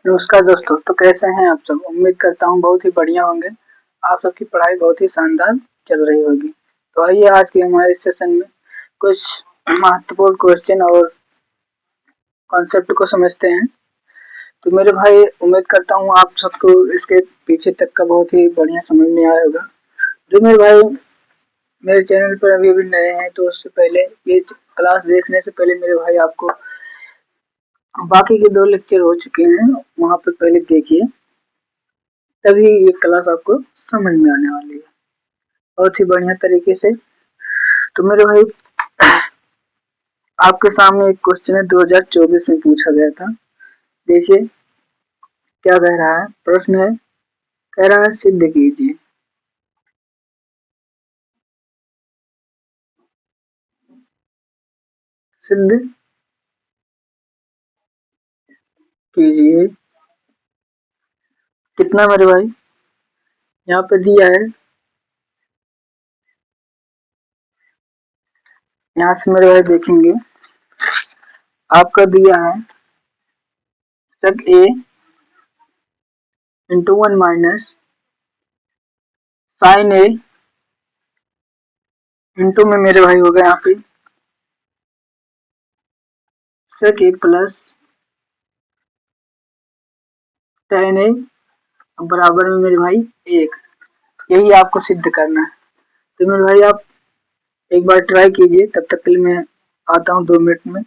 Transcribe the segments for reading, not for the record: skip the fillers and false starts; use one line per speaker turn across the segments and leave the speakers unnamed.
नमस्कार दोस्तों। तो कैसे हैं आप सब? उम्मीद करता हूँ बहुत ही बढ़िया होंगे। आप सबकी पढ़ाई बहुत ही शानदार चल रही होगी। तो आइए आज के हमारे इस सेशन में कुछ महत्वपूर्ण क्वेश्चन और कॉन्सेप्ट को समझते हैं। तो मेरे भाई उम्मीद करता हूँ आप सबको इसके पीछे तक का बहुत ही बढ़िया समझ में आया होगा। जो मेरे भाई मेरे चैनल पर अभी अभी नए हैं तो उससे पहले ये क्लास देखने से पहले मेरे भाई आपको बाकी के 2 लेक्चर हो चुके हैं, वहाँ पे पहले देखिए, तभी ये क्लास आपको समझ में आने वाली है बहुत ही बढ़िया तरीके से। तो मेरे भाई आपके सामने एक क्वेश्चन है 2024 में पूछा गया था। देखिए क्या कह रहा है। प्रश्न है, कह रहा है सिद्ध कीजिए। सिद्ध कीजिए। कितना मेरे भाई यहाँ पे दिया है, यहाँ से मेरे भाई देखेंगे आपका दिया है sec a into 1 minus sine a into में मेरे भाई होगा यहाँ पे sec a plus tan a बराबर में मेरे भाई 1। यही आपको सिद्ध करना है। तो मेरे भाई आप एक बार ट्राई कीजिए, तब तक के लिए मैं आता हूँ 2 मिनट में।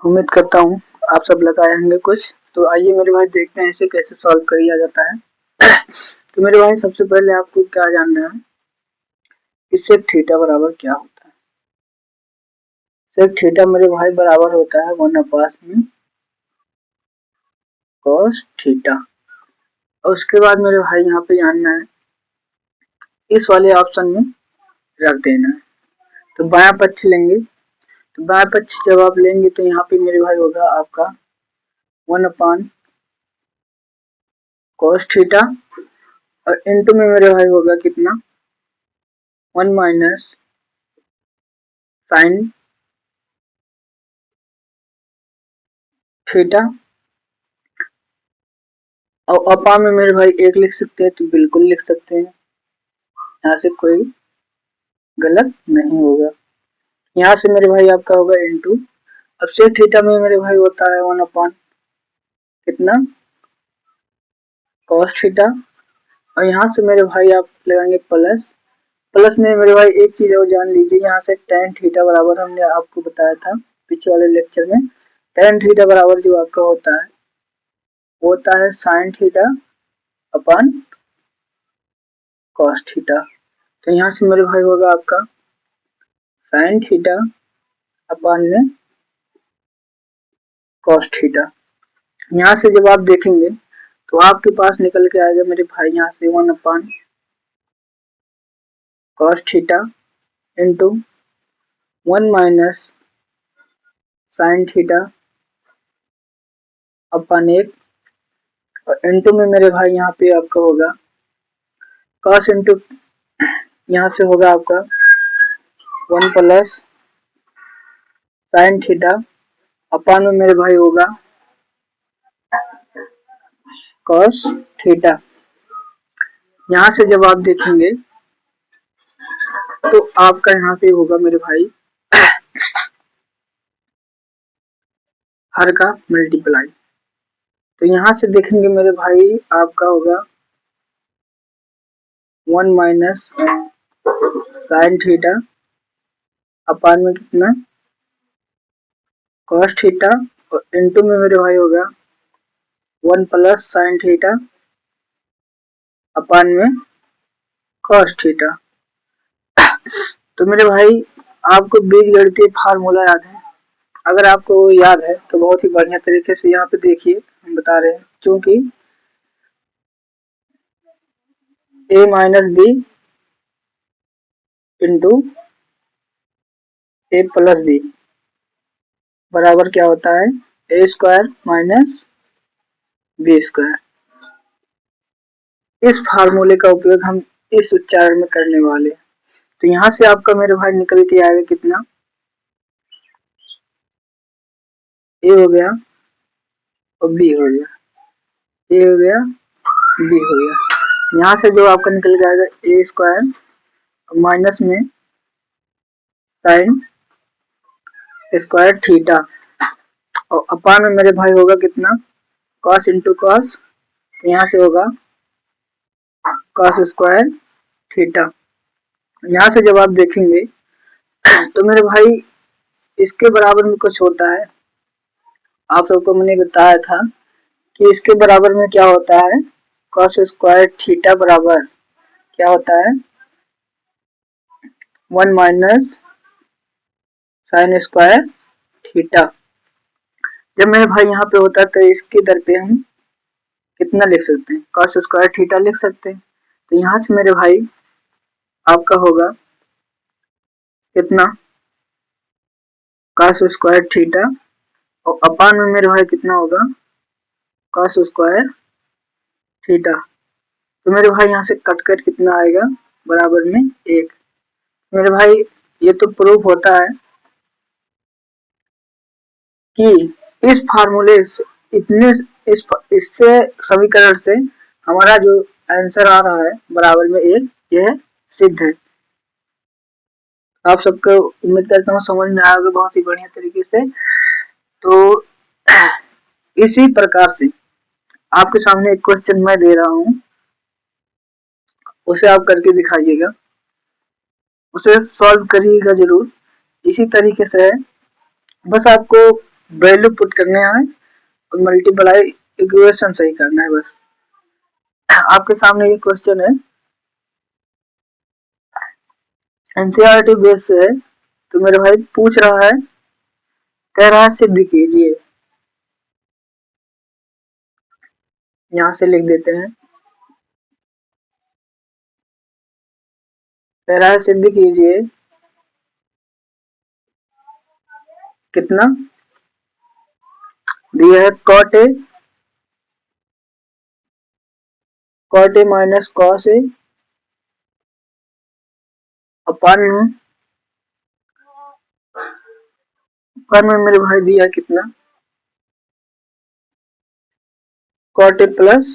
उम्मीद करता हूँ आप सब लगाए होंगे कुछ। तो आइए मेरे भाई देखते हैं इसे कैसे सॉल्व किया जाता है। तो मेरे भाई सबसे पहले आपको क्या जानना है, इससे थीटा बराबर क्या होता है। सेक थीटा मेरे भाई बराबर होता है 1/2 में cos थीटा। और उसके बाद मेरे भाई यहाँ पे जानना है, इस वाले ऑप्शन में रख देना है। तो बायां पक्ष लेंगे, तो बायां पक्ष जब आप लेंगे तो यहाँ पे मेरे भाई होगा आपका 1/cos थीटा और इंटू में मेरे भाई होगा कितना 1 माइनस साइन थीटा। और अपा में मेरे भाई 1 लिख सकते हैं, तो बिल्कुल लिख सकते हैं, यहाँ से कोई गलत नहीं होगा। यहाँ से मेरे भाई आपका होगा इंटू। अब सेक थीटा में मेरे भाई होता है 1 कितना cos थीटा। और यहाँ से मेरे भाई आप लगाएंगे प्लस। प्लस में मेरे भाई एक चीज और जान लीजिए, यहाँ से tan थीटा बराबर हमने आपको बताया था पिछले वाले लेक्चर में। tan थीटा बराबर जो आपका होता है वो होता है sin थीटा अपन cos थीटा। तो यहाँ से मेरे भाई होगा आपका sin थीटा अपन में cos थीटा। यहाँ से जब आप देखेंगे तो आपके पास निकल के आएगा मेरे भाई यहाँ से 1 cos theta into 1 minus sine theta upon 1 और इंटू में मेरे भाई यहाँ पे आपका होगा cos इंटू, यहाँ से होगा आपका 1 प्लस साइन थीटा अपन में मेरे भाई होगा cos थीटा। यहाँ से जब आप देखेंगे तो आपका यहाँ पे होगा मेरे भाई हर का मल्टीप्लाई। तो यहाँ से देखेंगे मेरे भाई आपका होगा 1 माइनस साइन थीटा अपन में कितना cos थीटा और इंटू में मेरे भाई होगा 1 प्लस साइन थीटा अपान में cos थीटा। तो मेरे भाई आपको बीजगणितीय फार्मूला याद है? अगर आपको याद है तो बहुत ही बढ़िया तरीके से यहाँ पे देखिए हम बता रहे हैं, क्योंकि a minus B into A plus B बराबर क्या होता है, A square minus B square. इस फार्मूले का उपयोग हम इस उच्चारण में करने वाले हैं। तो यहाँ से आपका मेरे भाई निकल के आएगा कितना, ए हो गया और बी हो गया, ए हो गया बी हो गया। यहाँ से जो आपका निकल के आएगा ए स्क्वायर माइनस में साइन स्क्वायर थीटा और अपान में मेरे भाई होगा कितना, कॉस इंटू कॉस। तो यहाँ से होगा कॉस स्क्वायर थीटा। यहाँ से जब आप देखेंगे तो मेरे भाई इसके बराबर में कुछ होता है, आप सबको मैंने बताया था कि इसके बराबर में क्या होता है, कॉस स्क्वायर थीटा बराबर क्या होता है, 1 माइनस साइन स्क्वायर थीटा। जब मेरे भाई यहाँ पे होता है तो इसके दर पे हम कितना लिख सकते हैं, कॉस स्क्वायर थीटा लिख सकते हैं। तो यहाँ से मेरे भाई आपका होगा कितना, कॉस स्क्वायर थीटा और अपान में मेरे भाई कितना होगा, कॉस स्क्वायर थीटा। तो मेरे भाई यहाँ से कट कर कितना आएगा, बराबर में 1। मेरे भाई ये तो प्रूफ होता है कि इस फार्मूले से इतने इससे समीकरण से हमारा जो आंसर आ रहा है बराबर में 1, यह सिद्ध है। आप सबको उम्मीद करता हूँ समझ में आएगा बहुत ही बढ़िया तरीके से। तो इसी प्रकार से आपके सामने एक क्वेश्चन मैं दे रहा हूँ, उसे आप करके दिखाइएगा, उसे सॉल्व करिएगा जरूर। इसी तरीके से है, बस आपको वैल्यू पुट करने आए और मल्टीप्लाई इक्वेशन सही करना है बस। आपके सामने ये क्वेश्चन है, एनसीईआरटी बेस से है। तो मेरे भाई पूछ रहा है, कह रहा है सिद्ध कीजिए। यहाँ से लिख देते हैं, कह रहा है सिद्ध कीजिए कितना दिया है, cot A minus cos A अपान में मेरे भाई दिया कितना, cot A plus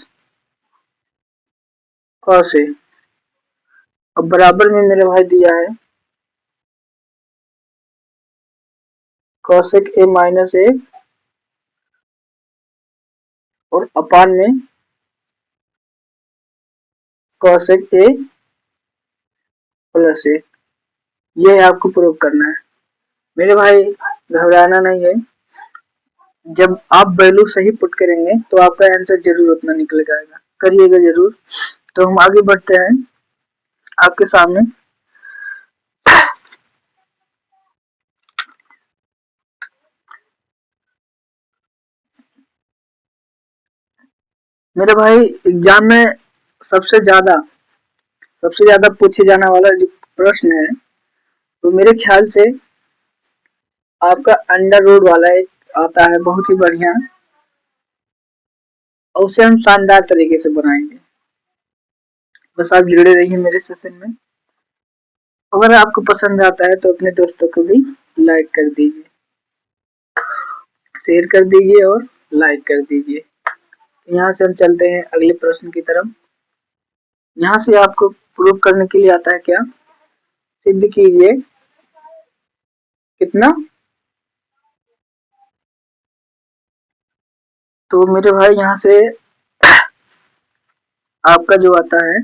cos A. अब बराबर में मेरे भाई दिया है कॉसेक ए माइनस ए और अपान में कॉसेक ए प्लस ए। ये आपको प्रूव करना है मेरे भाई, घबराना नहीं है। जब आप वैल्यू सही पुट करेंगे तो आपका आंसर जरूर उतना निकल जाएगा, करिएगा जरूर। तो हम आगे बढ़ते हैं आपके सामने। मेरे भाई एग्जाम में सबसे ज्यादा पूछे जाने वाला जो प्रश्न है, तो मेरे ख्याल से आपका अंडर रूट वाला एक आता है बहुत ही बढ़िया, और उसे हम शानदार तरीके से बनाएंगे। बस आप जुड़े रहिए मेरे सेशन में। अगर आपको पसंद आता है तो अपने दोस्तों को भी लाइक कर दीजिए, शेयर कर दीजिए और लाइक कर दीजिए। यहाँ से हम चलते हैं अगले प्रश्न की तरफ। यहाँ से आपको प्रूव करने के लिए आता है क्या, सिद्ध कीजिए कितना। तो मेरे भाई यहाँ से आपका जो आता है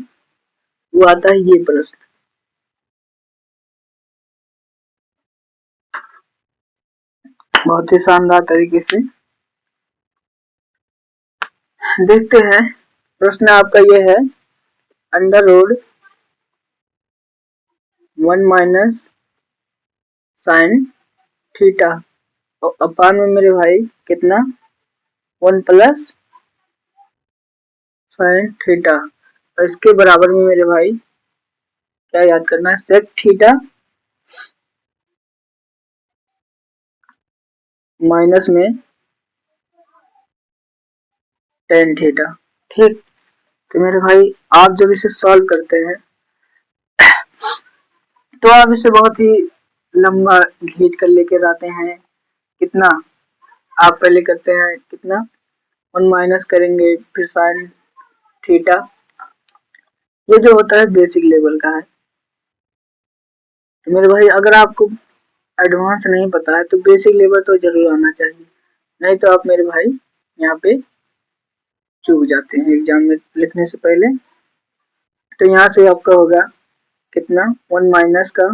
वो आता है ये प्रश्न। बहुत ही शानदार तरीके से देखते हैं। प्रश्न आपका ये है, under root 1 minus sine theta और अपान में मेरे भाई कितना 1 प्लस साइन थीटा। और इसके बराबर में मेरे भाई क्या याद करना है, सेक थीटा माइनस में टेन थीटा। ठीक, तो मेरे भाई आप जब इसे सॉल्व करते हैं तो आप इसे बहुत ही लंबा खींच कर लेकर आते हैं। कितना आप पहले करते हैं, कितना 1 माइनस करेंगे फिर साइन थीटा। ये जो होता है बेसिक लेवल का है। तो मेरे भाई अगर आपको एडवांस नहीं पता है तो बेसिक लेवल तो जरूर आना चाहिए, नहीं तो आप मेरे भाई यहाँ पे चूक जाते हैं एग्जाम में लिखने से पहले। तो यहाँ से आपका होगा कितना 1 माइनस का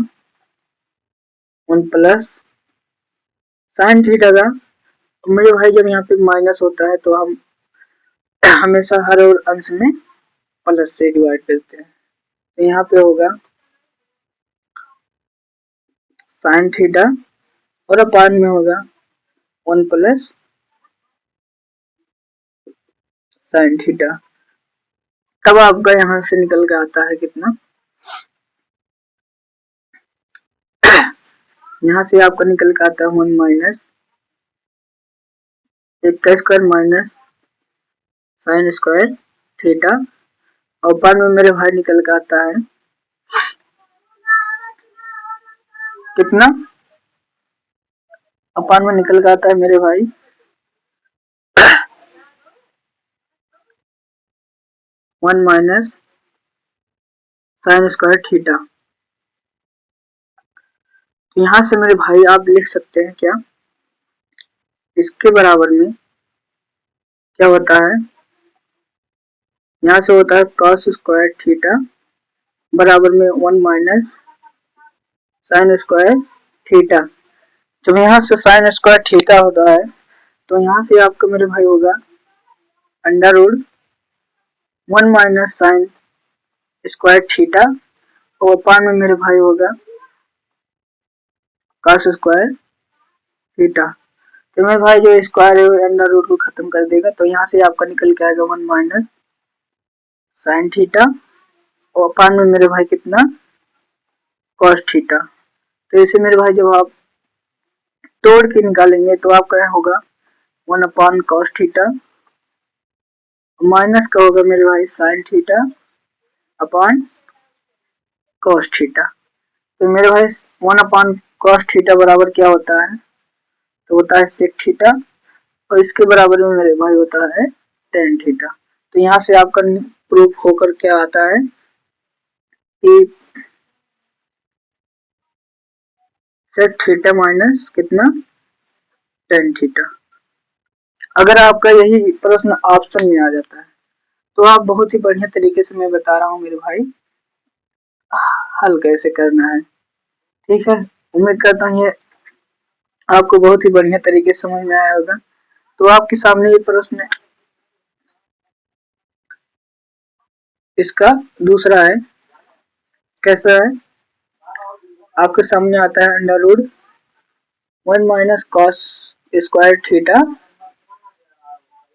1 प्लस साइन थीटा का। मेरे भाई जब यहाँ पे माइनस होता है तो हम हमेशा हर और अंश में प्लस से डिवाइड करते हैं। तो यहाँ पे होगा साइन थीटा और अपान में होगा 1 प्लस साइन थीटा। तब आपका यहाँ से निकल के आता है कितना, यहाँ से आपका निकल के आता है 1 माइनस एक का square minus sine square theta. और अपान में मेरे भाई निकल के आता है कितना, अपान में निकल के आता है मेरे भाई 1 माइनस साइन स्क्वायर थीटा। तो यहाँ से मेरे भाई आप लिख सकते हैं क्या, इसके बराबर में क्या होता है, यहाँ से होता है cos स्क्वायर थीटा बराबर में 1 माइनस साइन स्क्वायर थीटा। जब यहाँ से साइन स्क्वायर थीटा होता है तो यहाँ से आपका मेरे भाई होगा under root 1 minus sine square theta और अपान में मेरे भाई होगा cos स्क्वायर थीटा। तो मेरे भाई जो स्क्वायर है वो अंडर रूट को खत्म कर देगा। तो यहाँ से आपका निकल के आएगा 1 माइनस साइन थीटा और अपान में मेरे भाई कितना cos थीटा। तो इसे मेरे भाई जब आप तोड़ के निकालेंगे तो आपका यहाँ होगा 1 अपान cos थीटा माइनस का होगा मेरे भाई sine theta upon cos theta. तो मेरे भाई 1 अपान cos थीटा बराबर क्या होता है, तो होता है sec थीटा और इसके बराबर में मेरे भाई होता है tan थीटा। तो यहाँ से आपका प्रूफ होकर क्या आता है कि sec थीटा माइनस कितना tan थीटा। अगर आपका यही प्रश्न ऑप्शन में आ जाता है तो आप बहुत ही बढ़िया तरीके से मैं बता रहा हूँ मेरे भाई हल कैसे करना है। ठीक है, उम्मीद करता हूँ ये आपको बहुत ही बढ़िया तरीके से समझ में आया होगा। तो आपके सामने ये प्रश्न है, इसका दूसरा है, कैसा है, आपके सामने आता है under root 1 minus cos square theta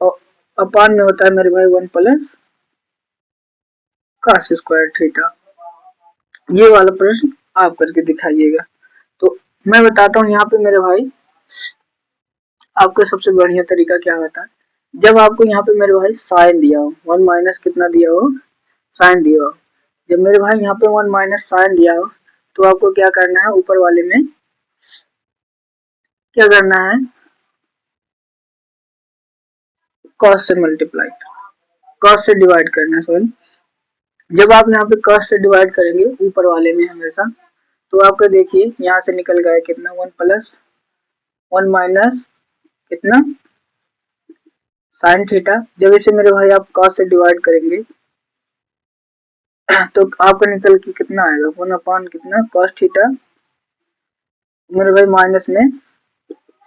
और अपान में होता है मेरे भाई 1 प्लस कॉस स्क्वायर थीटा। ये वाला प्रश्न आप करके दिखाइएगा। तो मैं बताता हूँ यहाँ पे मेरे भाई आपका सबसे बढ़िया तरीका क्या होता है, जब आपको यहाँ पे मेरे भाई साइन दिया हो 1 माइनस कितना दिया हो साइन दिया हो, जब मेरे भाई यहाँ पे 1 माइनस साइन दिया हो तो आपको क्या करना है, ऊपर वाले में क्या करना है, कॉस से मल्टीप्लाई, कॉस से डिवाइड करना है। सॉरी, जब आप यहाँ पे कॉस से डिवाइड करेंगे ऊपर वाले में हमेशा, तो आपका देखिए यहाँ से निकल गया कितना 1 प्लस 1 माइनस कितना साइन थीटा। जब इसे मेरे भाई आप कॉस से डिवाइड करेंगे तो आपका निकल के कितना आएगा 1 अपान कितना कॉस थीटा मेरे भाई माइनस में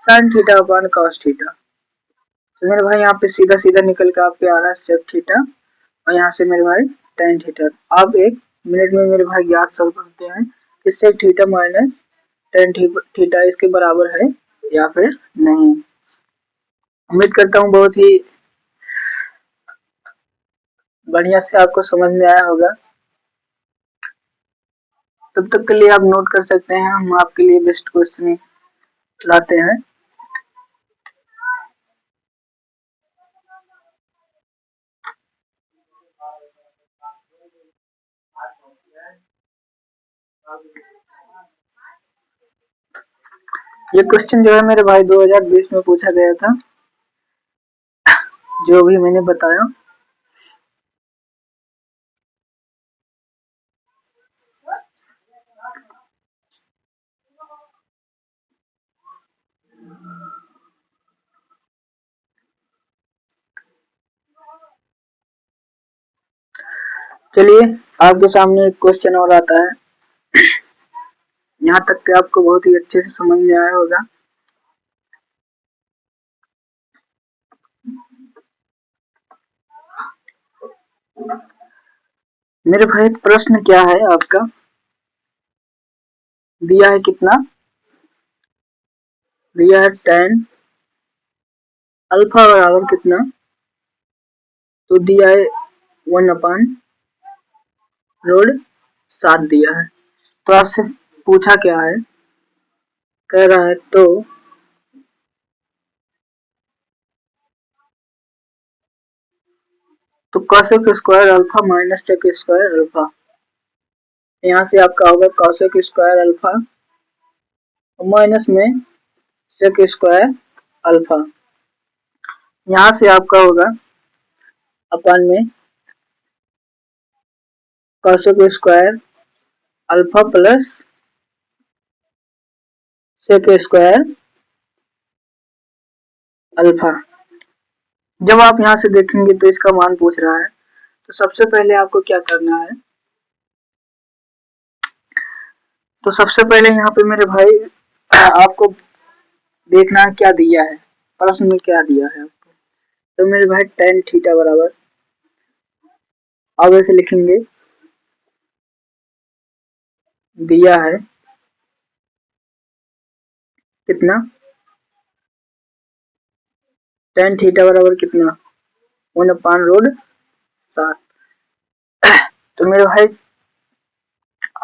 sine theta upon cos theta. तो मेरे भाई यहाँ पे सीधा सीधा निकल के आपके आ रहा है सेक थीटा और यहाँ से मेरे भाई टेन थीटा। आप 1 मिनट में मेरे भाई ज्ञात कर सकते हैं इससे थीटा माइनस टेन थीटा इसके बराबर है या फिर नहीं। उम्मीद करता हूँ बहुत ही बढ़िया से आपको समझ में आया होगा। तब तक के लिए आप नोट कर सकते हैं, हम आपके लिए बेस्ट क्वेश्चन लाते हैं। ये क्वेश्चन जो है मेरे भाई 2020 में पूछा गया था, जो भी मैंने बताया। चलिए आपके सामने एक क्वेश्चन और आता है, यहाँ तक कि आपको बहुत ही अच्छे से समझ में आया होगा। मेरे भाई प्रश्न क्या है आपका, दिया है कितना, दिया है tan अल्फा बराबर कितना, तो दिया है 1/√7 दिया है। तो आपसे पूछा क्या है, कह रहा है तो cosec square alpha minus sec square alpha, यहाँ से आपका होगा कॉसेक स्क्वायर अल्फा और माइनस में सेक स्क्वायर अल्फा, यहाँ से आपका होगा अपन में cosec square alpha plus sec square alpha. जब आप यहाँ से देखेंगे तो इसका मान पूछ रहा है, तो सबसे पहले आपको क्या करना है, तो सबसे पहले यहाँ पे मेरे भाई आपको देखना है क्या दिया है, प्रश्न में क्या दिया है आपको। तो मेरे भाई tan थीटा बराबर, अब ऐसे लिखेंगे, दिया है कितना, tan थीटा बराबर कितना 1/√7। तो मेरे भाई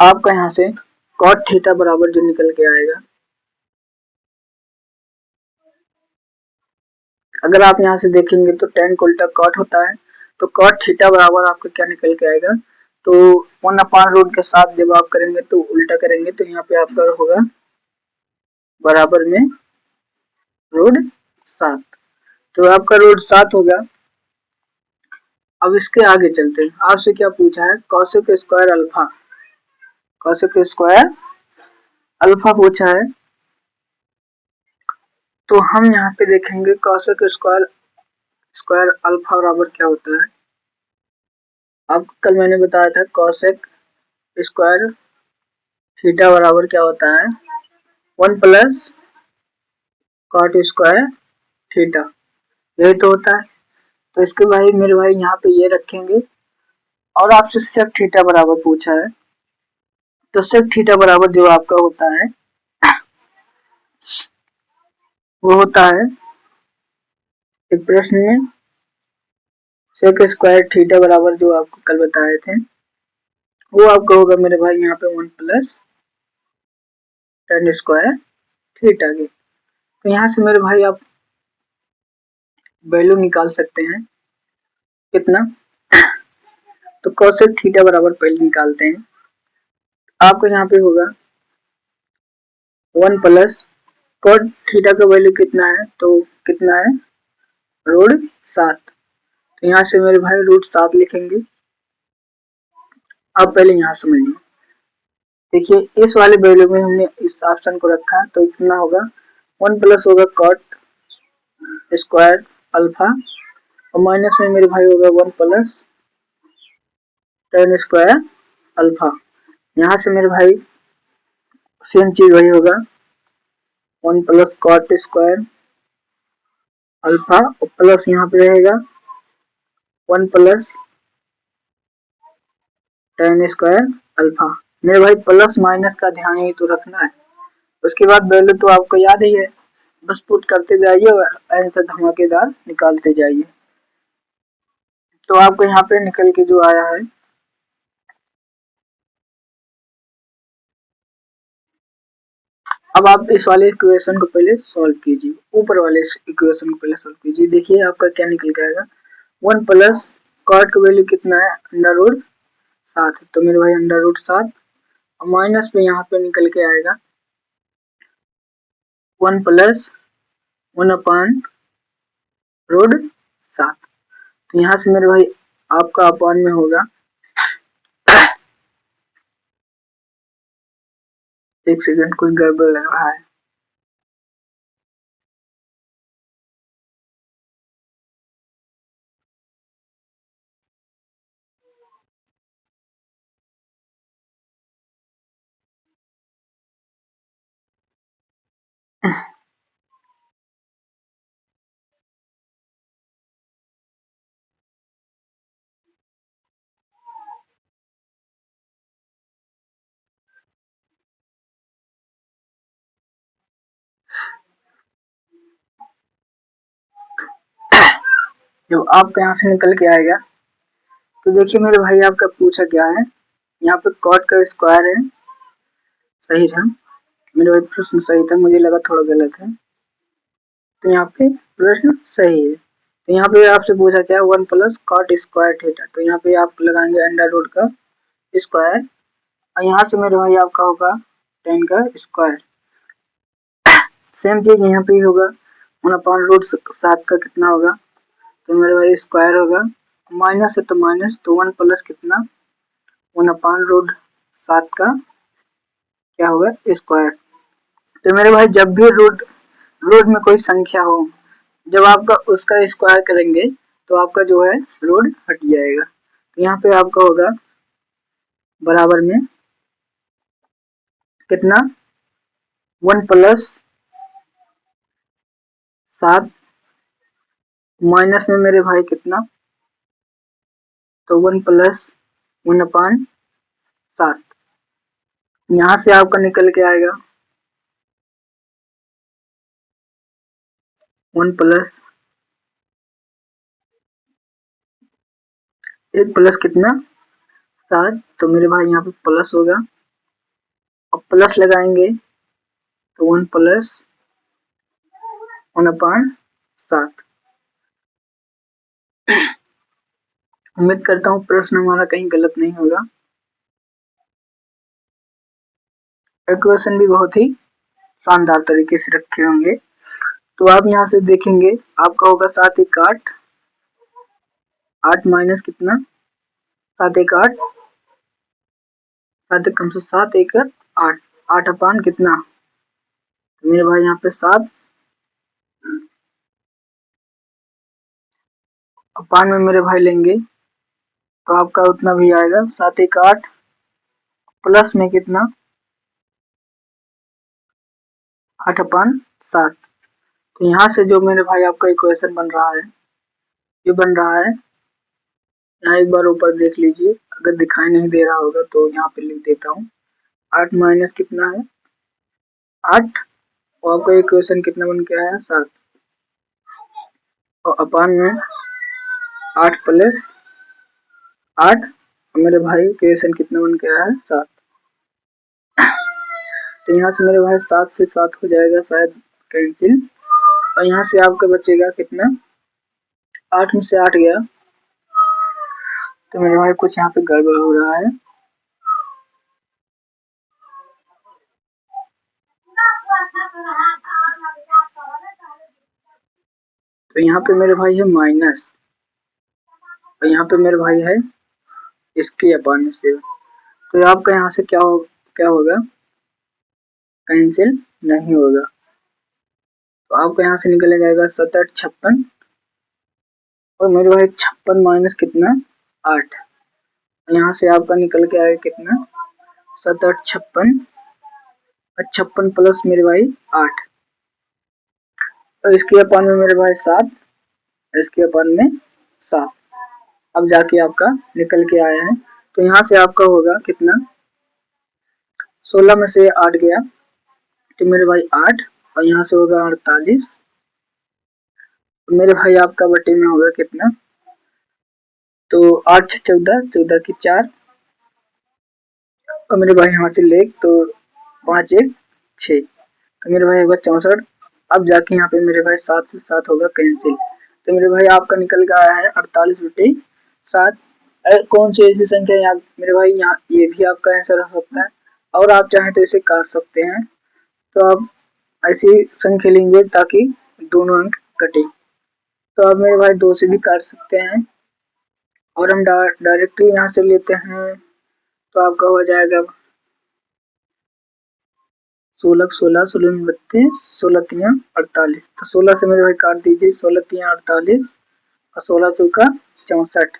आपका यहाँ से cot थीटा बराबर जो निकल के आएगा, अगर आप यहाँ से देखेंगे तो tan को उल्टा cot होता है, तो cot थीटा बराबर आपका क्या निकल के आएगा, तो 1/√7 के साथ जब आप करेंगे तो उल्टा करेंगे तो यहाँ पे आपका होगा बराबर में √7, तो आपका √7 होगा। अब इसके आगे चलते हैं, आपसे क्या पूछा है, cosec square alpha, cosec square alpha पूछा है। तो हम यहाँ पे देखेंगे कॉसेक स्क्वायर अल्फा बराबर क्या होता है। आपको कल मैंने बताया था कॉसेक स्क्वायर थीटा बराबर क्या होता है, 1 प्लस कॉट स्क्वायर थीटा, यही तो होता है। तो इसके भाई मेरे भाई यहाँ पे ये रखेंगे, और आपसे सेक थीटा बराबर पूछा है, तो सेक थीटा बराबर जो आपका होता है वो होता है एक प्रश्न में सेक स्क्वायर थीटा बराबर जो आपको कल बताए थे, वो आपका होगा मेरे भाई यहाँ पे 1 प्लस tan स्क्वायर थीटा की। तो यहाँ से मेरे भाई आप वैल्यू निकाल सकते हैं कितना, तो कॉसेक थीटा बराबर पहले निकालते हैं। आपको यहाँ पे होगा 1 प्लस कॉट थीटा का वैल्यू कितना है, तो कितना है √7, तो यहाँ से मेरे भाई √7 लिखेंगे। अब पहले यहाँ समझिए, देखिए इस वाले वैल्यू में हमने इस ऑप्शन को रखा, तो कितना होगा 1 प्लस होगा कॉट स्क्वायर अल्फा और माइनस में मेरे भाई होगा 1 प्लस tan स्क्वायर अल्फा। यहाँ से मेरे भाई सेम चीज वही होगा 1 प्लस कॉट स्क्वायर अल्फा और प्लस यहाँ पे रहेगा 1 प्लस tan स्क्वायर अल्फा। मेरे भाई प्लस माइनस का ध्यान ही तो रखना है, उसके बाद वैल्यू तो आपको याद ही है, बस पुट करते जाइए और आंसर धमाकेदार निकालते जाइए। तो आपको यहाँ पे निकल के जो आया है, अब आप इस वाले इक्वेशन को पहले सॉल्व कीजिए, ऊपर वाले इक्वेशन को पहले सॉल्व कीजिए। देखिए आपका क्या निकल के आएगा, 1 प्लस कॉट का वैल्यू कितना है, अंडर रूट 7 है, तो मेरे भाई अंडर रूट 7 और माइनस में यहाँ पे निकल के आएगा 1 प्लस 1/√7। तो यहाँ से मेरे भाई आपका अपॉन में होगा, एक सेकंड कुछ गड़बड़ लग रहा है। जब आपका यहाँ से निकल के आएगा तो देखिए मेरे भाई आपका पूछा क्या है, यहाँ पे कॉट का स्क्वायर है, सही था मेरे भाई, प्रश्न सही था, मुझे लगा थोड़ा गलत है, तो यहाँ पे प्रश्न सही है। तो यहाँ पे आपसे पूछा क्या, 1 प्लस कॉट स्क्वायर थीटा, तो यहाँ पे आप लगाएंगे अंडर रूट का स्क्वायर और यहाँ से मेरे भाई आपका होगा टेन का स्क्वायर। सेम चीज यहाँ पे होगा, 1/√7 का कितना होगा, तो मेरे भाई स्क्वायर होगा, माइनस है तो माइनस, तो 1 प्लस कितना 1/√7 का क्या होगा स्क्वायर। तो मेरे भाई जब भी रूट रूट में कोई संख्या हो, जब आपका उसका स्क्वायर करेंगे तो आपका जो है रूट हट जाएगा। तो यहाँ पे आपका होगा बराबर में कितना 1 प्लस 7 माइनस में मेरे भाई कितना, तो 1 प्लस 1/7, यहाँ से आपका निकल के आएगा 1 प्लस 1 प्लस कितना 7, तो मेरे भाई यहाँ पे प्लस होगा, अब प्लस लगाएंगे तो 1 प्लस 1/7। उम्मीद करता हूँ प्रश्न हमारा कहीं गलत नहीं होगा, इक्वेशन भी बहुत ही शानदार तरीके से रखे होंगे। तो आप यहाँ से देखेंगे आपका होगा 7 एक 8, 8 माइनस कितना 7 एक 8, 7 एक कम से 7 एक 8, 8 अपान कितना, तो मेरे भाई यहाँ पे 7 अपान में मेरे भाई लेंगे तो आपका उतना भी आएगा 7 एक 8 प्लस में कितना 8/7। तो यहाँ से जो मेरे भाई आपका इक्वेशन बन रहा है, ये बन रहा है, यहाँ एक बार ऊपर देख लीजिए, अगर दिखाई नहीं दे रहा होगा तो यहाँ पे लिख देता हूँ, 8 माइनस कितना है 8 और आपका इक्वेशन कितना बन के आया 7 और अपान में 8 प्लस 8 और मेरे भाई इक्वेशन कितना बन के आया है 7। तो यहाँ से मेरे भाई 7 से 7 हो जाएगा शायद कैंसिल, और यहाँ से आपका बचेगा कितना, 8 में से 8 गया, तो मेरे भाई कुछ यहाँ पे गड़बड़ हो रहा है। तो यहाँ पे मेरे भाई है माइनस और यहाँ पे मेरे भाई है इसके अपान से, तो आपका यहाँ से क्या होगा कैंसिल नहीं होगा, तो आपका यहाँ से निकल जाएगा 7 8 56 और मेरे भाई 56 माइनस कितना 8, यहाँ से आपका निकल के आएगा कितना 7 8 56 और 56 प्लस मेरे भाई 8 और इसके अपान में मेरे भाई 7, इसके अपान में 7, अब जाके आपका निकल के आया है। तो यहाँ से आपका होगा कितना, 16 में से 8 गया तो मेरे भाई 8, और यहाँ से होगा 48, तो मेरे भाई आपका बटे में होगा कितना, तो 8 से 14, 14 की 4, और मेरे भाई यहाँ से लेख तो 5 1 6, तो मेरे भाई होगा 64। अब जाके यहाँ पे मेरे भाई 7 से 7 होगा कैंसिल, तो मेरे भाई आपका निकल के आया है 48/7। कौन सी ऐसी संख्या यहाँ मेरे भाई, यहाँ ये भी आपका आंसर हो सकता है, और आप चाहें तो इसे काट सकते हैं। तो आप ऐसी संख्या लेंगे ताकि दोनों अंक कटे, तो आप मेरे भाई 2 से भी काट सकते हैं, और हम डायरेक्टली यहाँ से लेते हैं तो आपका हो जाएगा 16 16 16 32, 16 3 48, तो 16 से मेरे भाई काट दीजिए, 16 3 48 और 16 चौका 64।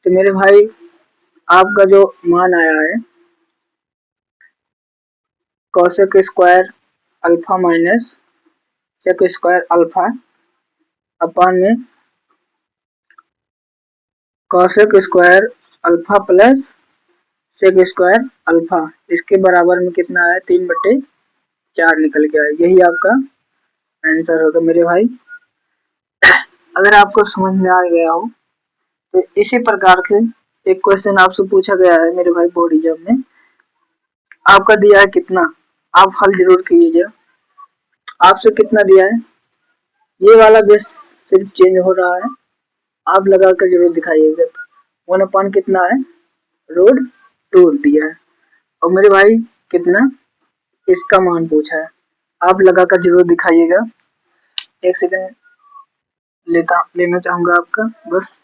तो मेरे भाई आपका जो मान आया है cosec square alpha minus sec square alpha upon में cosec square alpha plus sec square alpha, इसके बराबर में कितना आया, 3/4 निकल के आया। यही आपका आंसर होगा मेरे भाई। अगर आपको समझ में आ गया हो तो इसी प्रकार के एक क्वेश्चन आपसे पूछा गया है मेरे भाई बोर्ड एग्जाम में, आपका दिया है कितना, आप हल जरूर कीजिएगा। आपसे कितना दिया है, ये वाला बेस सिर्फ चेंज हो रहा है, आप लगा कर जरूर दिखाइएगा। 1/, कितना है, रोड टूर दिया है, और मेरे भाई कितना, इसका मान पूछा है, आप लगा कर जरूर दिखाइएगा। एक सेकंड लेना चाहूंगा आपका बस।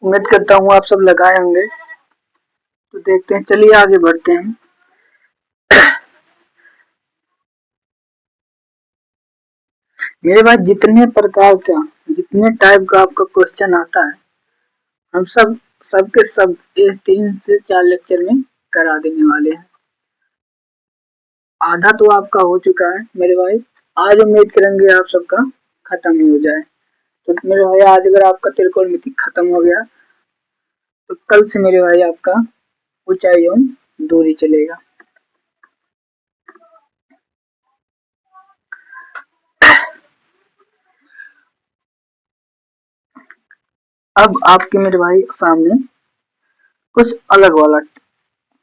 उम्मीद करता हूँ आप सब लगाए होंगे, तो देखते हैं, चलिए आगे बढ़ते हैं। मेरे पास जितने प्रकार का, जितने टाइप का आपका क्वेश्चन आता है, हम सबके सब इस 3 से 4 लेक्चर में करा देने वाले हैं। आधा तो आपका हो चुका है मेरे भाई, आज उम्मीद करेंगे आप सबका खत्म ही हो जाए। तो मेरे भाई आज अगर आपका त्रिकोणमिति खत्म हो गया तो कल से मेरे भाई आपका ऊंचाई एवं दूरी चलेगा। अब आपके मेरे भाई सामने कुछ अलग वाला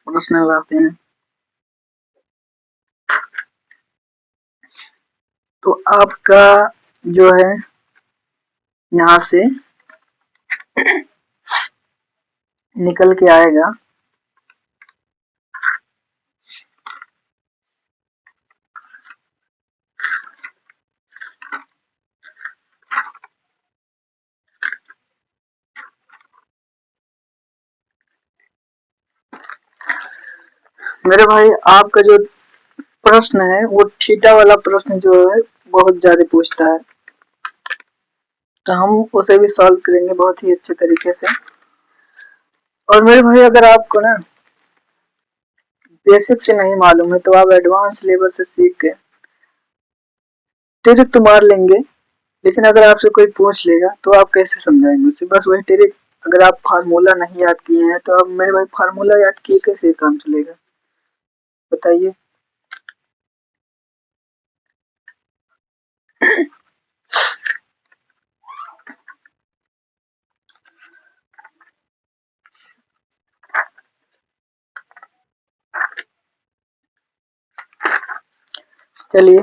प्रश्न लाते हैं। तो आपका जो है यहाँ से निकल के आएगा मेरे भाई, आपका जो प्रश्न है वो थीटा वाला प्रश्न जो है बहुत ज्यादा पूछता है, तो हम उसे भी सॉल्व करेंगे बहुत ही अच्छे तरीके से। और मेरे भाई अगर आपको ना बेसिक से नहीं मालूम है तो आप एडवांस लेवल से सीख के ट्रिक तो मार लेंगे, लेकिन अगर आपसे कोई पूछ लेगा तो आप कैसे समझाएंगे उसे, बस वही ट्रिक। अगर आप फार्मूला नहीं याद किए हैं तो आप मेरे भाई फार्मूला याद किए कैसे काम चलेगा, बताइए। चलिए,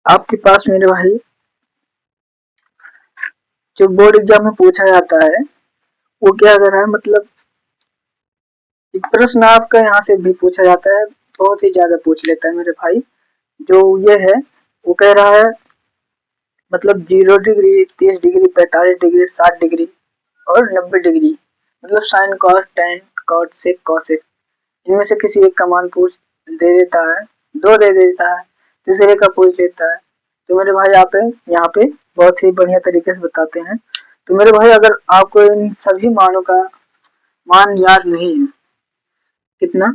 आपके पास मेरे भाई जो बोर्ड एग्जाम में पूछा जाता है वो क्या कर रहा है, मतलब एक प्रश्न आपका यहाँ से भी पूछा जाता है, बहुत ही ज्यादा पूछ लेता है मेरे भाई। जो ये है वो कह रहा है मतलब 0 डिग्री, 30 डिग्री, 45 डिग्री, 60 डिग्री और 90 डिग्री, मतलब साइन, कॉस, टेन, कॉट, सेक, कॉसेक, इनमें से किसी एक का मान पूछ दे देता है, दो दे देता है, तीसरे का पूछ लेता है। तो मेरे भाई आप यहाँ पे बहुत ही बढ़िया तरीके से बताते हैं। तो मेरे भाई अगर आपको इन सभी मानों का मान याद नहीं है कितना,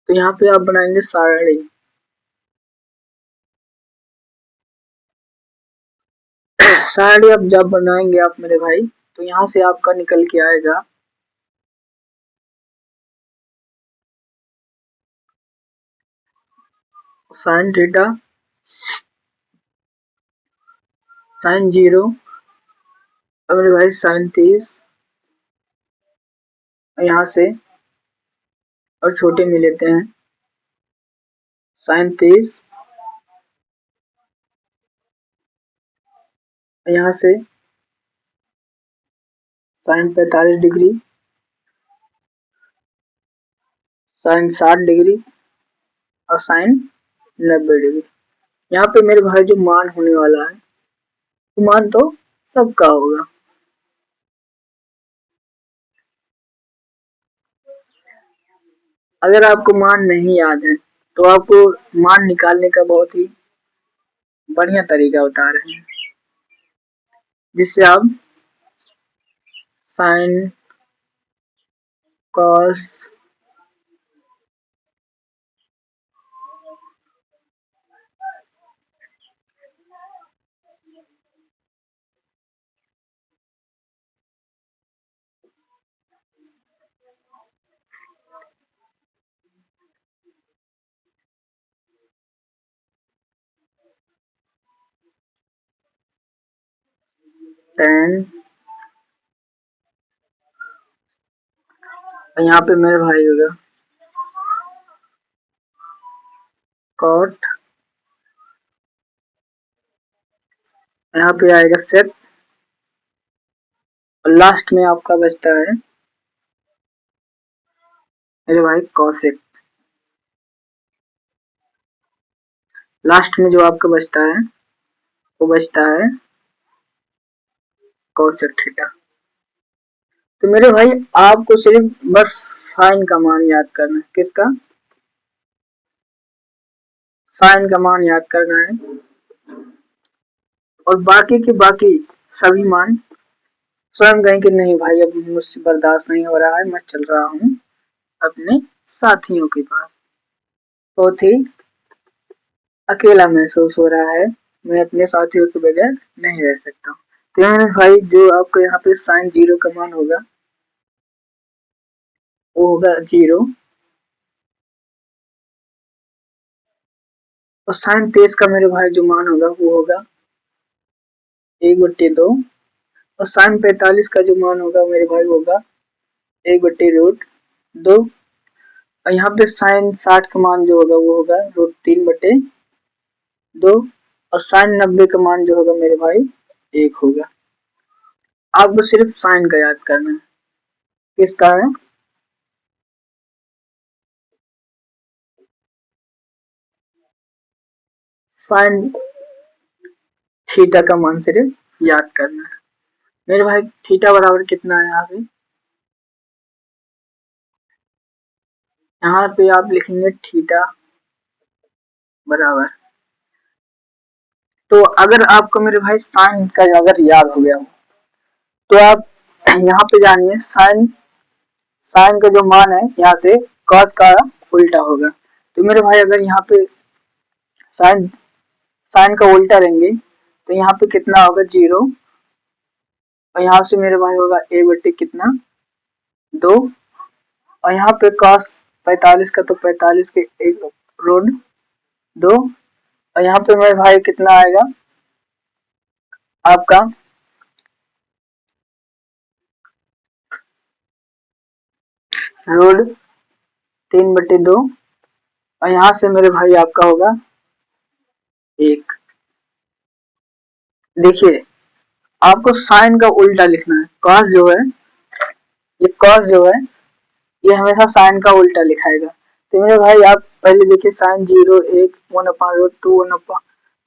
तो यहाँ पे आप बनाएंगे सारणी। सारणी अब जब बनाएंगे आप मेरे भाई, तो यहाँ से आपका निकल के आएगा साइन थीटा, साइन 0, अब मेरे भाई साइन 30, यहाँ से और छोटे में लेते हैं साइन 30, यहाँ से साइन 45 डिग्री, साइन 60 डिग्री और साइन 90 डिग्री। यहाँ पे मेरे भाई जो मान होने वाला है वो मान तो सबका होगा। अगर आपको मान नहीं याद है तो आपको मान निकालने का बहुत ही बढ़िया तरीका बता रहे हैं, जिससे आप साइन, कॉस, टेन, यहाँ पे मेरे भाई होगा कॉट, यहाँ पे आएगा सेक, और लास्ट में आपका बचता है मेरे भाई कॉसेक। लास्ट में जो आपका बचता है वो बचता है कॉसेक थीटा। तो मेरे भाई आपको सिर्फ बस साइन का मान याद करना है। किसका? साइन का मान याद करना है, और बाकी के बाकी सभी मान स्वयं कहें कि नहीं भाई अब मुझसे बर्दाश्त नहीं हो रहा है, मैं चल रहा हूँ अपने साथियों के पास, बहुत ही अकेला महसूस हो रहा है, मैं अपने साथियों के बगैर नहीं रह सकता। तो यहाँ भाई जो आपको यहाँ पे साइन 0 का मान होगा वो होगा 0, और साइन 23 का मेरे भाई जो मान होगा वो होगा 1/2, और साइन 45 का जो मान होगा मेरे भाई होगा 1/√2, और यहाँ पे साइन 60 का मान जो होगा वो होगा √3/2, और साइन 90 का मान जो होगा मेरे भाई 1 होगा। आपको सिर्फ साइन का याद करना है। किसका है? साइन थीटा का मान सिर्फ याद करना है। मेरे भाई थीटा बराबर कितना है यहाँ पे? यहाँ पे आप लिखेंगे थीटा बराबर, तो अगर आपको मेरे भाई साइन का अगर याद हो गया हो तो आप यहाँ पे जानिए साइन, साइन का जो मान है यहाँ से कॉस का उल्टा होगा। तो मेरे भाई अगर यहाँ पे साइन, साइन का उल्टा लेंगे तो यहाँ पे कितना होगा 0, और यहाँ से मेरे भाई होगा 1/2 कितना 2, और यहाँ पे कॉस 45 का तो 45 के 1√2, 2 और यहाँ पे मेरे भाई कितना आएगा आपका रूट 3/2 और यहाँ से मेरे भाई आपका होगा 1। देखिए आपको साइन का उल्टा लिखना है। कॉस जो है ये हमेशा साइन का उल्टा लिखाएगा। तो मेरे भाई आप पहले देखिए साइन 0 1 1/√2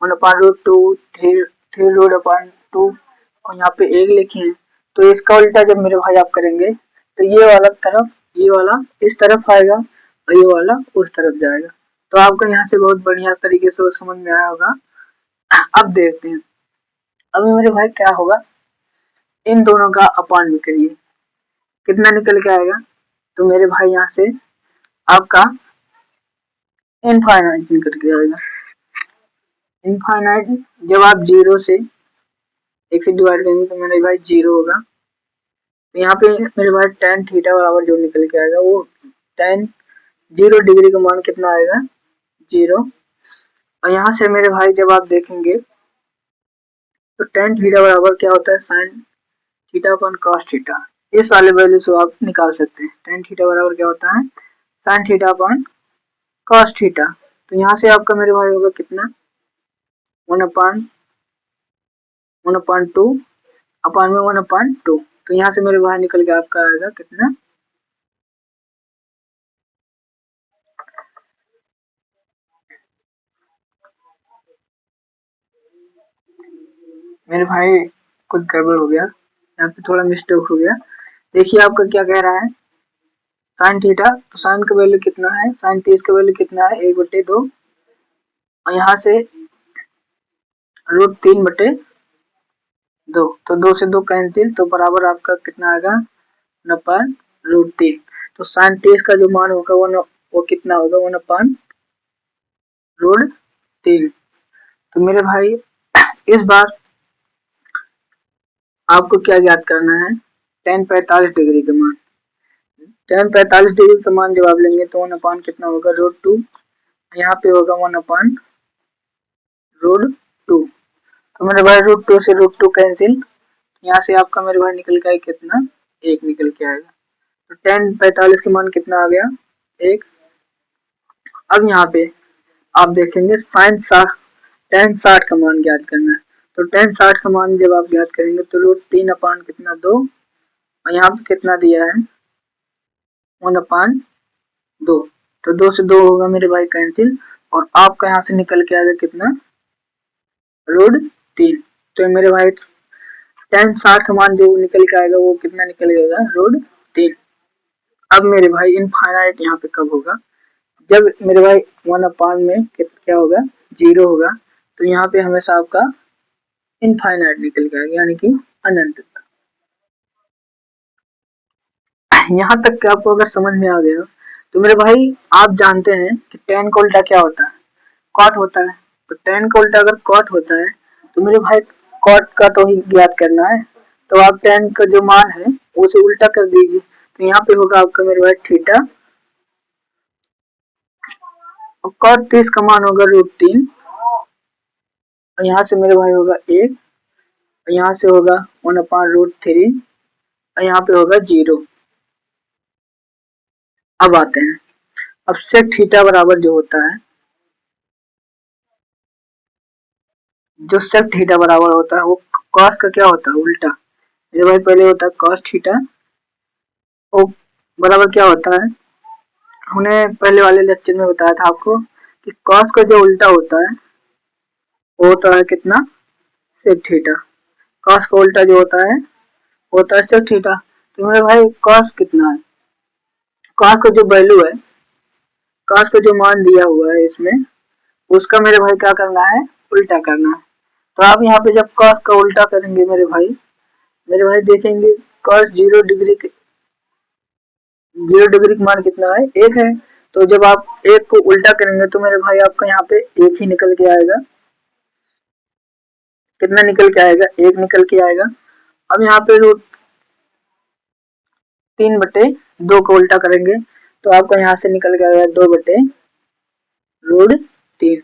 1/√2 3 √2 और यहाँ पे 1 लिखे हैं। तो इसका उल्टा जब मेरे भाई आप करेंगे तो ये वाला तरफ ये वाला इस तरफ आएगा और ये वाला उस तरफ जाएगा। तो आपको यहाँ से बहुत बढ़िया तरीके से समझ में आया होगा। अब देखते हैं अभी मेरे भाई क्या होगा, इन दोनों का अपान में करिए कितना निकल के आएगा। तो मेरे भाई यहाँ से आपका इनफाइनाइट निकल के आएगा। इनफाइनाइट जब आप 0 से 1 से डिवाइड करेंगे तो मेरे भाई 0 होगा। तो यहाँ पे मेरे भाई tan थीटा बराबर जो निकल के आएगा वो tan 0 डिग्री का मान कितना आएगा 0। और यहाँ से मेरे भाई जब आप देखेंगे तो tan थीटा बराबर क्या होता है sin theta upon cos theta. इस वाले वैल्यू से आप निकाल सकते हैं। tan थीटा बराबर क्या होता है sin theta upon cos theta. तो यहाँ से आपका मेरे भाई होगा कितना 1/2 अपान में 1/2। तो यहाँ से मेरे भाई निकल के आपका आएगा कितना मेरे भाई कुछ गड़बड़ हो गया, यहाँ पे थोड़ा मिस्टेक हो गया। देखिए आपका क्या कह रहा है साइन थीटा, तो साइन का वैल्यू कितना है साइन 30 का वैल्यू कितना है 1/2 और यहाँ से √3/2। तो 2 से 2 कैंसिल तो बराबर आपका कितना आएगा 1/√3। तो साइन 30 का जो मान होगा वो कितना होगा 1/√3। तो मेरे भाई इस बार आपको क्या ज्ञात करना है tan 45 डिग्री का मान। tan 45 डिग्री का मान जब आप लेंगे तो 1 कितना होगा √2 यहाँ पे होगा 1/√2। तो मेरे भाई √2 से √2 कैंसिल, यहाँ से आपका मेरे भाई निकल के कितना 1 निकल के आएगा। तो tan 45 का मान कितना आ गया 1। अब यहाँ पे आप देखेंगे tan 60 का मान ज्ञात करना है। तो tan 60 का मान जब आप ज्ञात करेंगे तो √3 अपान कितना 2 और यहाँ पे कितना दिया है 1/2। तो 2 से 2 होगा मेरे भाई कैंसिल और आपका यहाँ से निकल के आएगा कितना √3। तो मेरे भाई tan 60 का मान जो निकल के आएगा वो कितना निकल जाएगा √3। अब मेरे भाई इनफाइनाइट यहाँ पे कब होगा जब मेरे भाई 1 में क्या होगा 0 होगा। तो यहाँ पे हमेशा आपका इनफाइनाइट निकल के आएगा यानी कि अनंत। यहाँ तक कि आपको अगर समझ में आ गया तो मेरे भाई आप जानते हैं कि tan का उल्टा क्या होता है कॉट होता है। तो tan का उल्टा अगर कॉट होता है तो मेरे भाई कॉट का तो ही ज्ञात करना है। तो आप tan का जो मान है उसे उल्टा कर दीजिए। तो यहाँ पे होगा आपका मेरे भाई थीटा और कॉट 30 का मान होगा √3 और यहाँ से मेरे भाई होगा 1 और यहाँ से होगा 1/√3 और यहाँ पे होगा 0। अब आते हैं अब sec थीटा बराबर जो होता है जो sec थीटा बराबर होता है वो cos का क्या होता है उल्टा। मेरे भाई पहले होता है cos थीटा वो बराबर क्या होता है हमने पहले वाले लेक्चर में बताया था आपको कि cos का जो उल्टा होता है वो होता है कितना sec थीटा। cos का उल्टा जो होता है वो होता है sec थीटा। तो मेरे भाई cos कितना है cos का जो वैल्यू है cos का जो मान दिया हुआ है इसमें उसका मेरे भाई क्या करना है उल्टा करना है। तो आप यहाँ पे जब cos का उल्टा करेंगे मेरे भाई देखेंगे cos 0 डिग्री का मान कितना है 1 है। तो जब आप 1 को उल्टा करेंगे तो मेरे भाई आपका यहाँ पे 1 ही निकल के आएगा। कितना निकल के आएगा 1 निकल के आएगा। अब यहाँ पे √3/2 को उल्टा करेंगे तो आपका यहाँ से निकल के आएगा 2/√3।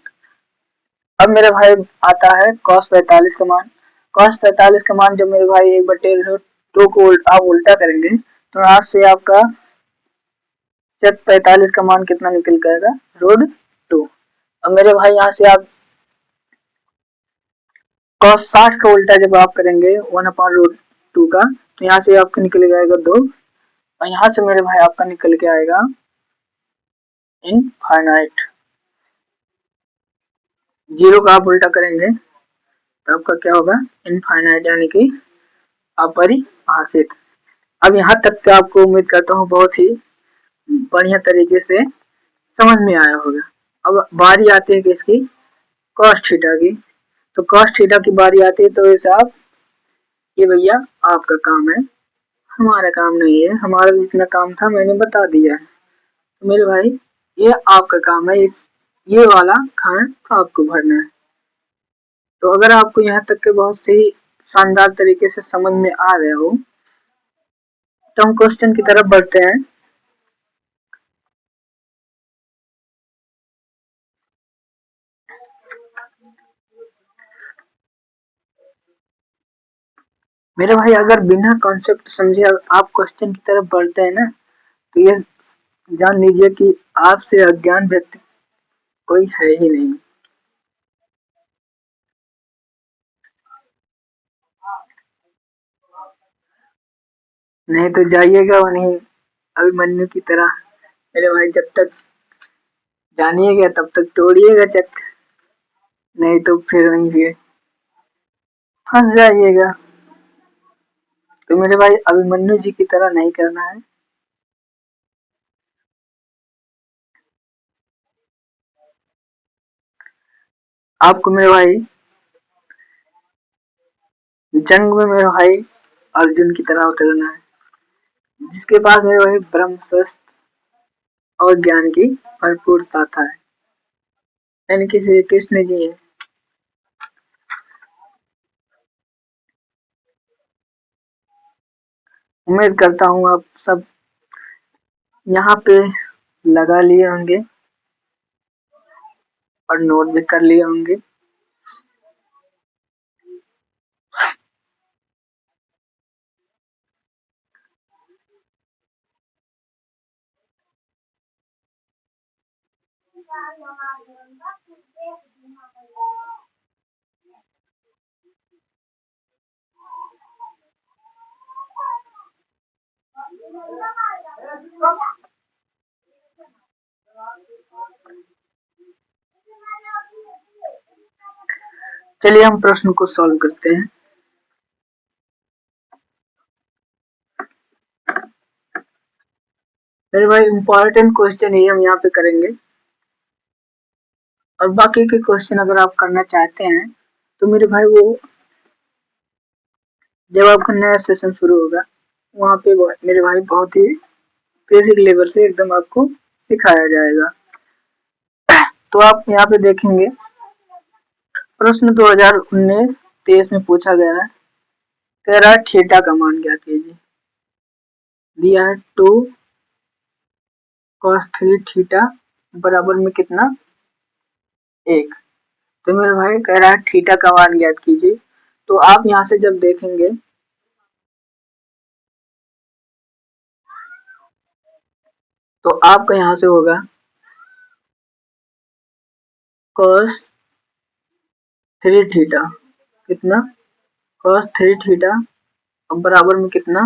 अब मेरे भाई आता है cos 45 का मान। cos 45 का मान जब मेरे भाई 1/√2 को आप उल्टा करेंगे तो यहाँ से आपका sec 45 का मान कितना निकल के आएगा, √2। अब मेरे भाई यहाँ से आप cos 60 का उल्टा जब आप करेंगे 1/√2 का, तो यहाँ से आपका निकल जाएगा 2, और यहाँ से मेरे भाई आपका निकल के आएगा इनफाइनाइट। 0 का आप उल्टा करेंगे तो आपका क्या होगा, इनफाइनाइट, यानी कि अपरिभाषित। अब यहाँ तक के आपको उम्मीद करता हूँ बहुत ही बढ़िया तरीके से समझ में आया होगा। अब बारी आती है किसकी, cos थीटा की। तो cos थीटा की बारी आती है, तो इसे आप, ये भैया आपका काम है, हमारा काम नहीं है। हमारा जितना काम था मैंने बता दिया है। तो मेरे भाई ये आपका काम है, इस ये वाला खाना आपको भरना है। तो अगर आपको यहाँ तक के बहुत सही शानदार तरीके से समझ में आ गया हो, तो हम क्वेश्चन की तरफ बढ़ते हैं। मेरे भाई अगर बिना कॉन्सेप्ट समझे आप क्वेश्चन की तरफ बढ़ते हैं ना, तो ये जान लीजिए कि आपसे अज्ञान व्यक्ति कोई है ही नहीं। नहीं तो जाइएगा वहीं अभिमन्यु की तरह मेरे भाई, जब तक जानिएगा तब तक तोड़िएगा चक, नहीं तो फिर वहीं फिर फंस जाइएगा। तो मेरे भाई अभिमन्यु जी की तरह नहीं करना है। आपको मेरे भाई जंग में मेरे भाई अर्जुन की तरह उतरना है, जिसके पास मेरे भाई ब्रह्मशस्त्र और ज्ञान की भरपूर साथा है, यानी कि श्री कृष्ण जी है। उम्मीद करता हूँ आप सब यहाँ पे लगा लिए होंगे और नोट भी कर लिए होंगे। चलिए हम प्रश्न को सॉल्व करते हैं। मेरे भाई इम्पोर्टेंट क्वेश्चन ही हम यहाँ पे करेंगे, और बाकी के क्वेश्चन अगर आप करना चाहते हैं तो मेरे भाई वो जब आपका नया सेशन शुरू होगा वहाँ पे मेरे भाई बहुत ही बेसिक लेवल से एकदम आपको सिखाया जाएगा। तो आप यहाँ पे देखेंगे प्रश्न 2019-23 में पूछा गया है, कह रहा है थीटा का मान ज्ञात कीजिए। दिया है 2 cos 3 थीटा बराबर में कितना, 1। तो मेरे भाई कह रहा है थीटा का मान ज्ञात कीजिए। तो आप यहाँ से जब देखेंगे तो आपका यहाँ से होगा cos 3 थीटा, कितना, cos 3 थीटा बराबर में कितना,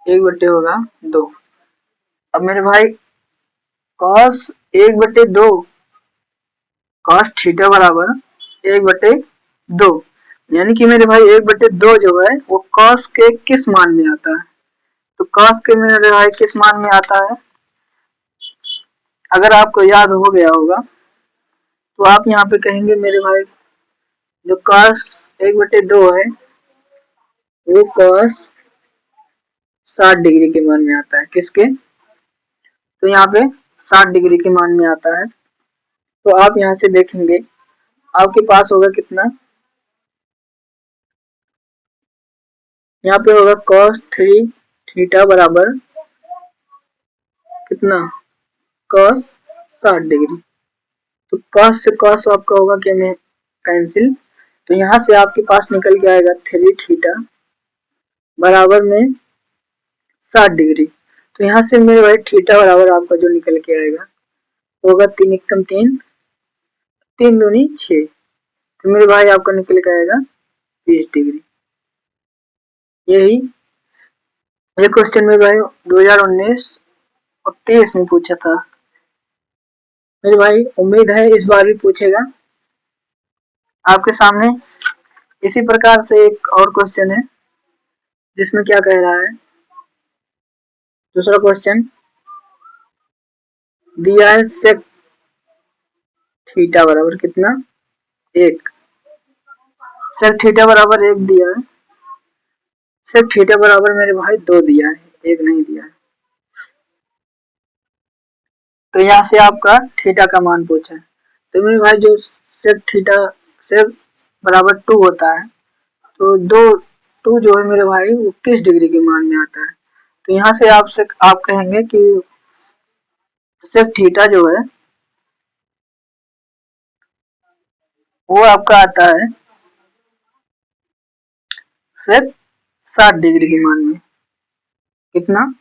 1/2 होगा 2। अब मेरे भाई cos 1/2 cos थीटा बराबर 1/2, यानी कि मेरे भाई 1/2 जो है वो cos के किस मान में आता है, तो cos के मेरे भाई किस मान में आता है, अगर आपको याद हो गया होगा तो आप यहाँ पे कहेंगे मेरे भाई जो cos 1/2 है वो cos 60 डिग्री के मान में आता है, किसके, तो यहाँ पे 60 डिग्री के मान में आता है। तो आप यहाँ से देखेंगे आपके पास होगा कितना, यहाँ पे होगा cos 3 थीटा बराबर कितना, cos 60 डिग्री। तो कॉस से कॉस आपका होगा क्या में कैंसिल। तो यहाँ से आपके पास निकल के आएगा 3 थीटा बराबर में 60 डिग्री। तो यहाँ से मेरे भाई थीटा बराबर आपका जो निकल के आएगा होगा 3 एकम 3, 3 दूनी 6। तो मेरे भाई आपका निकल के आएगा 20 डिग्री। यही ये क्वेश्चन मेरे भाई 2019 और 23 में पूछा था। मेरे भाई उम्मीद है इस बार भी पूछेगा। आपके सामने इसी प्रकार से एक और क्वेश्चन है जिसमें क्या कह रहा है। दूसरा क्वेश्चन दिया है सेक थीटा बराबर कितना 1, सेक थीटा बराबर 1 दिया है, सेक थीटा बराबर मेरे भाई 2 दिया है, 1 नहीं दिया है। तो यहाँ से आपका थीटा का मान पूछा है। तो मेरे भाई जो सेक थीटा सेक बराबर 2 होता है तो 2 जो है मेरे भाई वो किस डिग्री के मान में आता है। तो यहाँ से आप कहेंगे कि सेक थीटा जो है वो आपका आता है सेक 60 डिग्री के मान में। कितना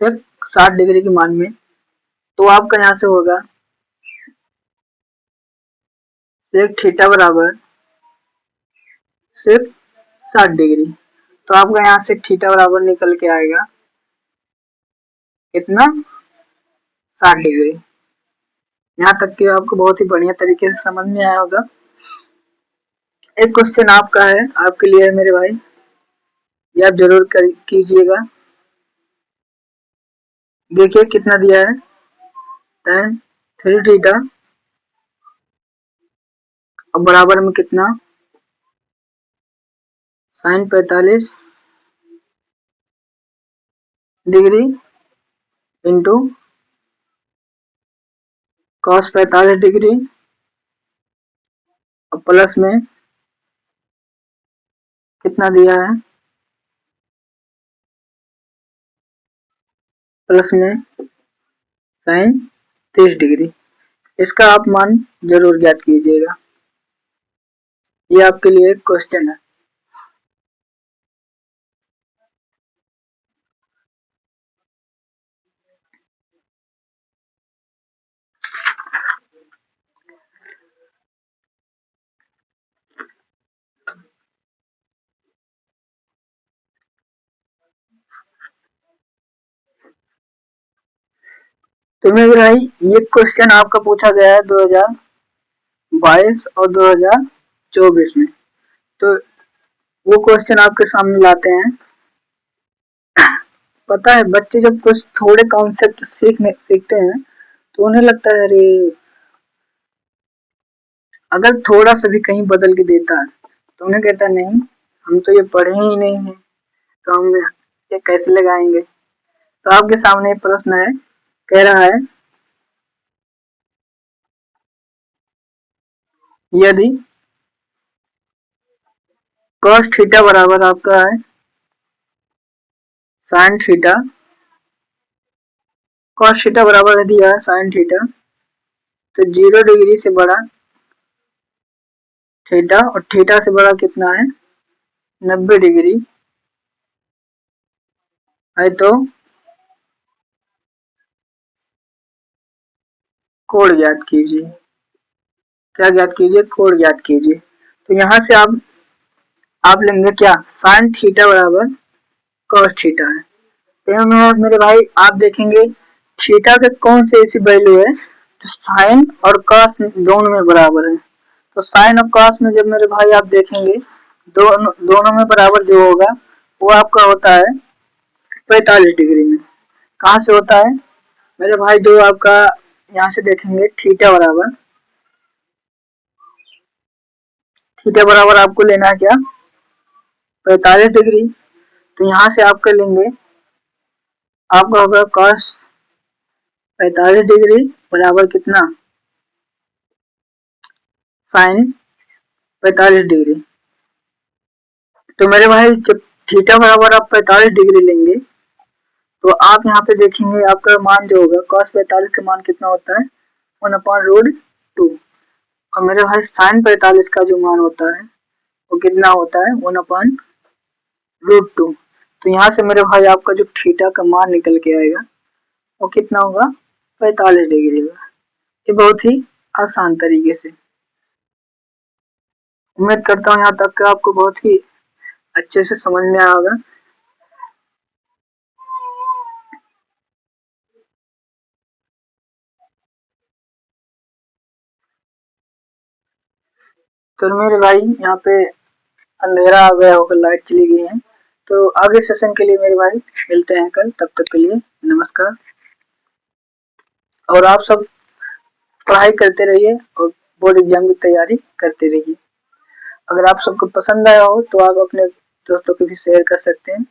सेक 60 डिग्री के मान में। तो आपका यहाँ से होगा सेक थीटा बराबर सेक 60 डिग्री। तो आपका यहाँ से थीटा बराबर निकल के आएगा कितना 60 डिग्री। यहाँ तक कि आपको बहुत ही बढ़िया तरीके से समझ में आया होगा। एक क्वेश्चन आपका है आपके लिए है मेरे भाई, ये आप जरूर कीजिएगा। देखिए कितना दिया है tan 3 थीटा और बराबर में कितना sin 45 degree into cos 45 degree और प्लस में कितना दिया है प्लस में sin 30 डिग्री। इसका आप मान जरूर ज्ञात कीजिएगा। ये आपके लिए एक क्वेश्चन है। तो मेरे भाई ये क्वेश्चन आपका पूछा गया है 2022 और 2024 में। तो वो क्वेश्चन आपके सामने लाते हैं। पता है बच्चे जब कुछ थोड़े कॉन्सेप्ट सीखते हैं तो उन्हें लगता है अरे अगर थोड़ा सा भी कहीं बदल के देता है तो उन्हें कहता है नहीं हम तो ये पढ़े ही नहीं है तो हम ये कैसे लगाएंगे। तो आपके सामने प्रश्न है, कह रहा है यदि cos थीटा बराबर आपका है sin थीटा, cos थीटा बराबर दिया है sin थीटा तो 0 डिग्री से बड़ा थीटा और थीटा से बड़ा कितना है 90 डिग्री है। तो कोण ज्ञात कीजिए। क्या ज्ञात कीजिए कोण ज्ञात कीजिए। तो यहाँ से आप लेंगे क्या sin थीटा बराबर cos थीटा है। तो मेरे भाई आप देखेंगे थीटा के कौन से ऐसी वैल्यू है जो साइन और cos दोनों में बराबर है। तो साइन और cos में जब मेरे भाई आप देखेंगे दोनों में बराबर जो होगा वो आपका होता है 45 डिग्री में। कहाँ से होता है मेरे भाई जो आपका यहाँ से देखेंगे थीटा बराबर आपको लेना है क्या 45 डिग्री। तो यहाँ से आपका लेंगे आपका होगा cos 45 डिग्री बराबर कितना साइन 45 डिग्री। तो मेरे भाई जब थीटा बराबर आप 45 डिग्री लेंगे तो आप यहाँ पे देखेंगे आपका मान जो होगा cos 45 का मान कितना होता है 1/√2। और मेरे भाई साइन 45 का जो मान होता है वो कितना होता है 1/√2। तो यहाँ से मेरे भाई आपका जो थीटा का मान निकल के आएगा वो कितना होगा 45 डिग्री का। ये बहुत ही आसान तरीके से। उम्मीद करता हूँ यहाँ तक का आपको बहुत ही अच्छे से समझ में आया होगा। तो मेरे भाई यहाँ पे अंधेरा आ गया होगा, लाइट चली गई है। तो आगे सेशन के लिए मेरे भाई मिलते हैं कल, तब तक के लिए नमस्कार। और आप सब पढ़ाई करते रहिए और बोर्ड एग्जाम की तैयारी करते रहिए। अगर आप सबको पसंद आया हो तो आप अपने दोस्तों को भी शेयर कर सकते हैं।